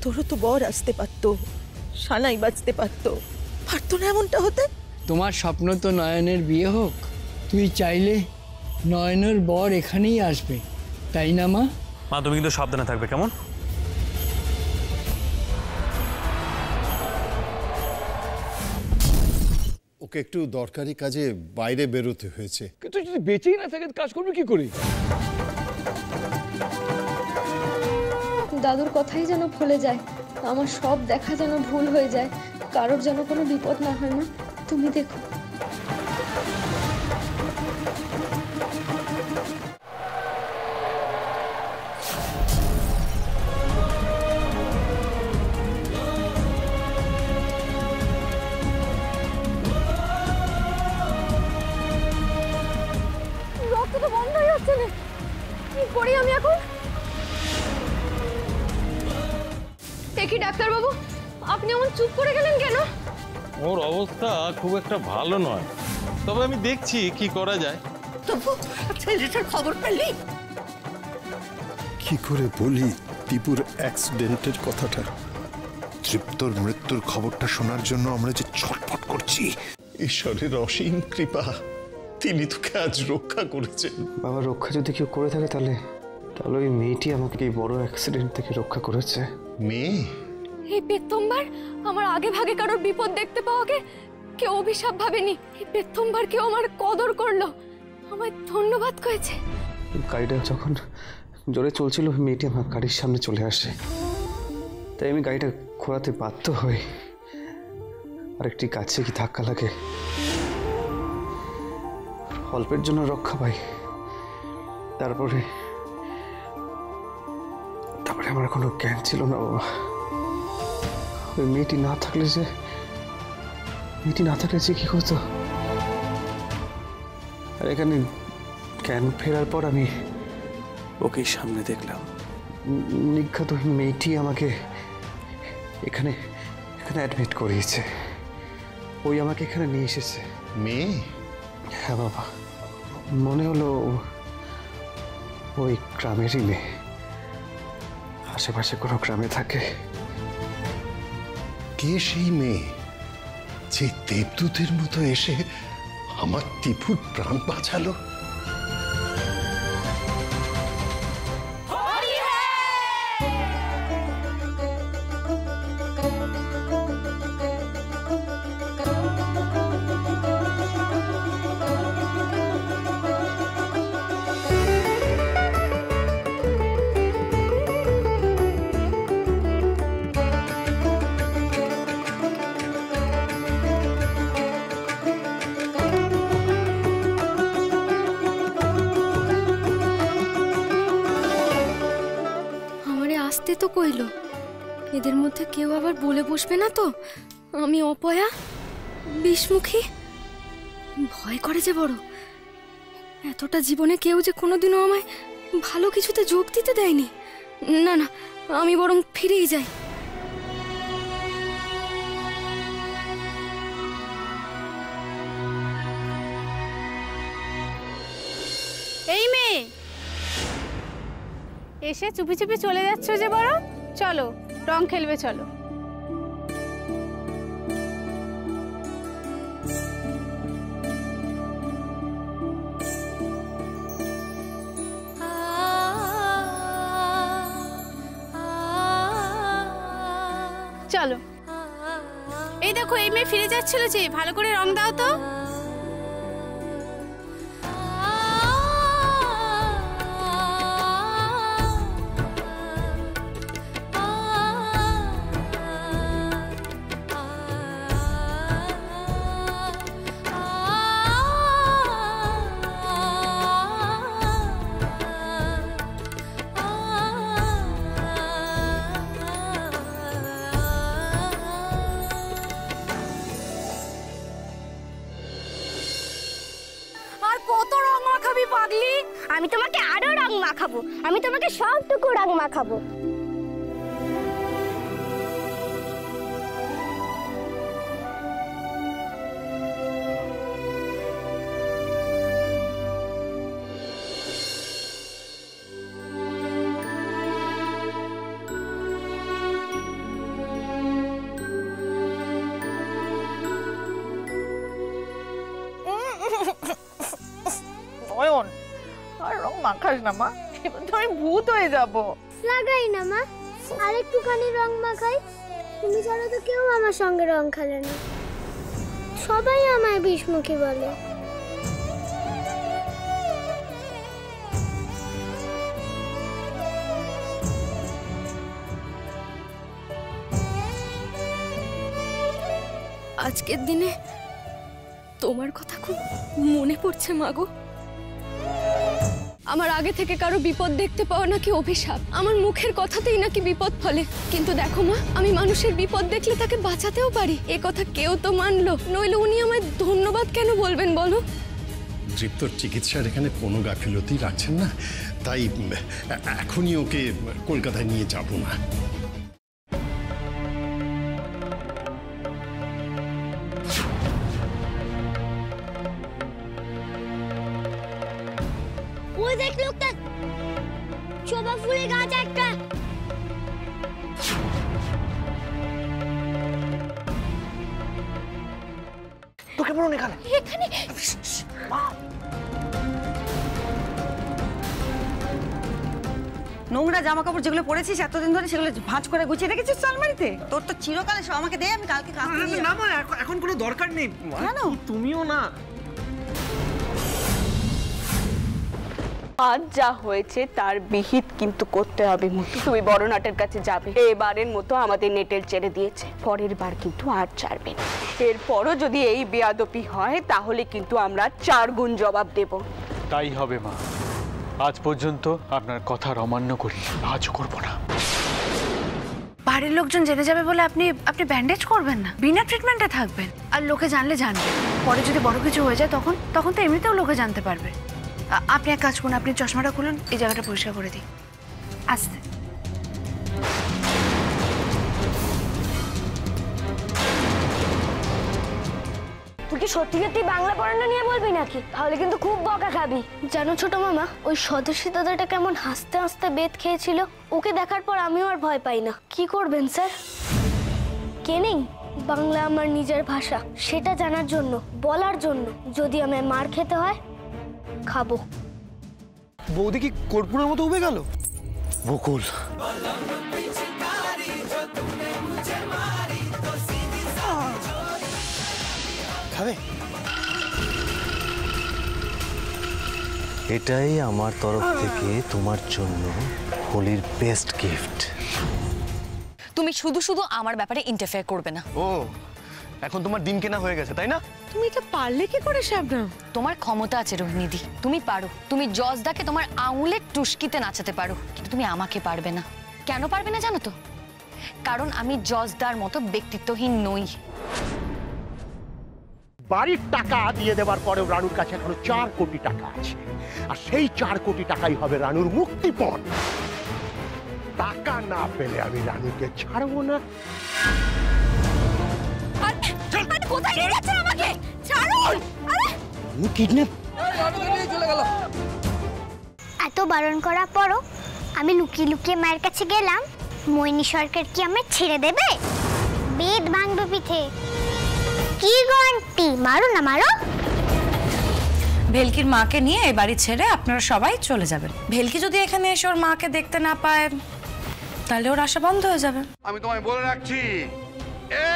তোরও তো বর আসতে পারতো, সানাই বাজতে পারতো, পারতো না এমনটা হতে? তোমার স্বপ্ন তো নয়নের বিয়ে হোক। তুই চাইলে নয়নের বর এখানেই আসবে, তাই না মা? মা তুমি কিন্তু সাবধানে থাকবে, কেমন? ওকে একটু দরকারি কাজে বাইরে বেরোতে হয়েছে। কিন্তু যদি বেঁচেই না থাকে কাজ করবে কি করে? দাদুর কথাই যেন ভুলে যায়, আমার সব দেখা যেন ভুল হয়ে যায়, কারোর যেন কোনো বিপদ না হয়। না তুমি দেখো। রক্ত তো বন্ধই হচ্ছে না, কি করি আমি এখন? দেখি ডাক্তারবাবু, আপনি এমন চুপ করে গেলেন কেন? ওর অবস্থা খুব একটা ভালো নয়, তবে আমি দেখছি কি করা যায়। তবু ছেলেটার খবর পেলি? কি করে বলি দীপুর অ্যাক্সিডেন্টের কথাটা? তৃপ্তর মৃত্যুর খবরটা শোনার জন্য আমরা যে ছটফট করছি। ঈশ্বরের অসীম কৃপা, তিনি তোকে আজ রক্ষা করেছেন। বাবা, রক্ষা যদি কেউ করে থাকে তাহলে ওই মেয়েটি আমাকে এই বড় অ্যাক্সিডেন্ট থেকে রক্ষা করেছে। মেয়ে? এই প্রথমবার আমার আগে ভাগে কারোর বিপদ দেখতে পাওয়াকে কেউ অভিশাপ ভাবেনি। এই প্রথমবার কেউ আমার কদর করলো, আমায় ধন্যবাদ করেছে। গাড়িটা যখন জোরে চলছিল মেয়েটি আমার গাড়ির সামনে চলে আসে, তাই আমি গাড়িটা ঘোরাতে বাধ্য হই, আরেকটি গাছে কি ধাক্কা লাগে, অল্পের জন্য রক্ষা পাই। তারপরে আমার কোনো জ্ঞান ছিল না বাবা। ওই মেয়েটি না থাকলে যে কি হতো। আর এখানে জ্ঞান ফেরার পর আমি ওকেই সামনে দেখলাম। নিঘাত ওই মেয়েটি আমাকে এখানে অ্যাডমিট করিয়েছে, ওই আমাকে এখানে নিয়ে এসেছে। মেয়ে? হ্যাঁ বাবা, মনে হলো ওই গ্রামেরই মেয়ে, আশেপাশে কোনো গ্রামে থাকে। কে সেই মেয়ে যে দেবদূতের মতো এসে আমার দীপুর প্রাণ বাঁচালো? তো কইলো, এদের মধ্যে কেউ আবার বলে বসবে না তো আমি অপয়া, বিষমুখী? ভয় করে যে বড়। এতটা জীবনে কেউ যে কোনোদিনও আমায় ভালো কিছুতে যোগ দিতে দেয়নি। না না, আমি বরং ফিরেই যাই। এই মেয়ে, এসে চুপি চুপি চলে যাচ্ছ যে বড়? চলো রং খেলবে, চলো। চলো। এই দেখো, এই মেয়ে ফিরে যাচ্ছিল যে, ভালো করে রং দাও তো। আমি তোমাকে আরো রং মাখাবো, আমি তোমাকে সবটুকু রং মাখাবো। লাগাস না মা, এবার তো আমি ভূত হয়ে যাব। লাগাই না মা, আর একটুখানি রং মাখাই। তুমি ছাড়া তো কেউ আমার সঙ্গে রং খেলে না, সবাই আমায় বিষমুখী বলে। আজকের দিনে তোমার কথা খুব মনে পড়ছে মাগো। আমার আগে থেকে কারো বিপদ দেখতে পাওয়া নাকি অভিশাপ, আমার মুখের কথাতেই নাকি বিপদ ফলে। কিন্তু দেখো মা, আমি মানুষের বিপদ দেখলে তাকে বাঁচাতেও পারি, এ কথা কেউ তো মানলো, নইলে উনি আমায় ধন্যবাদ কেন বলবেন বলো? দৃপ্তর চিকিৎসার এখানে কোনো গাফিলতি রাখছেন না, তাই এখনই ওকে কলকাতায় নিয়ে যাব না। ওই দেখ লোকটা, জবা ফুলের গাছ একটা। তোকে বলো এখানে এখানে নোংরা জামা কাপড় যেগুলো পরেছিস এতদিন ধরে, সেগুলো ভাঁজ করে গুছিয়ে রেখেছিস আলমারিতে? তোর তো চিরকালে সব আমাকে দে, আমি কালকে কাজ করি। না মা, এখন কোনো দরকার নেই। কেন? তুমিও না। আজ যা হয়েছে তার বিহিত কিন্তু করতে হবে মতো। তুমি বড় নাটের কাছে যাবে, এবারের মতো আমাদের নেটেল ছেড়ে দিয়েছে, পরের বার কিন্তু আর ছাড়বে না। এরপরও যদি এই বেয়াদবি হয় তাহলে কিন্তু আমরা 4 গুণ জবাব দেব। তাই হবে মা, আজ পর্যন্ত আপনার কথার অমান্য করি, আজও করবো না। বাড়ির লোকজন জেনে যাবে বলে আপনি ব্যান্ডেজ করবেন না, বিনা ট্রিটমেন্টে থাকবেন। আর লোকে জানলে জানবে, পরে যদি বড় কিছু হয়ে যায় তখন তো এমনিতেও লোকে জানতে পারবে। আপনি এক কাজ করুন, আপনি চশমাটা খুলুন, এই জায়গাটা পরিষ্কার করে দিই। আস্তে। তুই কি সত্যি সত্যি বাংলা পড়ানো নিয়ে বলবি নাকি? তাহলে কিন্তু খুব বকা খাবি। জানো ছোট মামা, ওই সদস্য দাদাটা কেমন হাসতে হাসতে বেত খেয়েছিল, ওকে দেখার পর আমিও আর ভয় পাই না। কি করবেন স্যার? কে নেই? বাংলা আমার নিজের ভাষা, সেটা জানার জন্য, বলার জন্য। যদি আমায় মার খেতে হয় খাবো। বৌদি কি কর্পূরের মতো উবে গেল? বকুল, খাবে? এটাই আমার তরফ থেকে তোমার জন্য হোলির বেস্ট গিফট। তুমি শুধু শুধু আমার ব্যাপারে ইন্টারফেয়ার করবে না। ও, এখন তোমার দিন কেনা হয়ে গেছে তাই না? তুমি এটা পারলে কি করে শাবনাম? তোমার ক্ষমতা আছে রোহিণীদি, তুমি পারো। তুমি জজদাকে তোমার আঙুলের টুস্কিতে নাচাতে পারো, কিন্তু তুমি আমাকে পারবে না। কেন পারবে না জানো তো? কারণ আমি জজদার মতো ব্যক্তিত্বহীন নই। বাড়ির টাকা দিয়ে দেওয়ার পরেও রানুর কাছে এখনো 4 কোটি টাকা আছে, আর সেই 4 কোটি টাকাই হবে রানুর মুক্তিপণ। টাকা না পেলে আমি রানুকে ছাড়বো না। কোথায় নিয়ে যাচ্ছেন আমাকে? ছাড়ুন! এত বারণ করার পরও আমি লুকিয়ে লুকিয়ে মায়ের কাছে গেলাম। মৈনী সরকার কি আমায় ছেড়ে দেবে? বেদ ভাঙবে পিঠে। কি গন্টি, মারো না মারো। ভেলকির মাকে নিয়ে এই বাড়ি ছেড়ে আপনারা সবাই চলে যাবেন। ভেলকি যদি এখানে এসে ওর মাকে দেখতে না পায় তাহলে ওর আশা বন্ধ হয়ে যাবে। আমি তোমায় বলে রাখছি,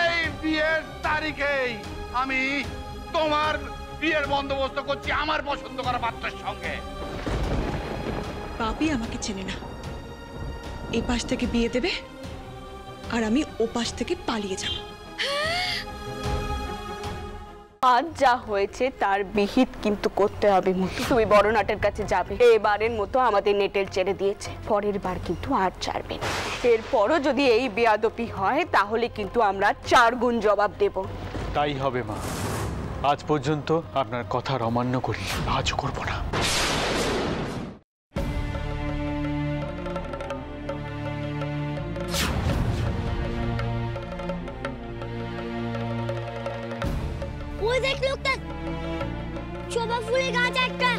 এই বিয়ের তারিখেই আমি তোমার বিয়ের বন্দোবস্ত করছি আমার পছন্দ করা পাত্রের সঙ্গে। বাপি আমাকে চেনে না, এই পাশ থেকে বিয়ে দেবে আর আমি ও পাশ থেকে পালিয়ে যাব। আজ যা হয়েছে তার বিহিত কিন্তু করতে হবে মতো। তুমি বড় নাটের কাছে যাবে, এবারের মতো আমাদের নেটেল ছেড়ে দিয়েছে, পরের বার কিন্তু আর ছাড়বে না। এরপরও যদি এই বেয়াদবি হয় তাহলে কিন্তু আমরা 4 গুণ জবাব দেব। তাই হবে মা, আজ পর্যন্ত আপনার কথার অমান্য করি, আজও করবো না। ওই দেখ লোকটা, জবা ফুলের গাছ একটা।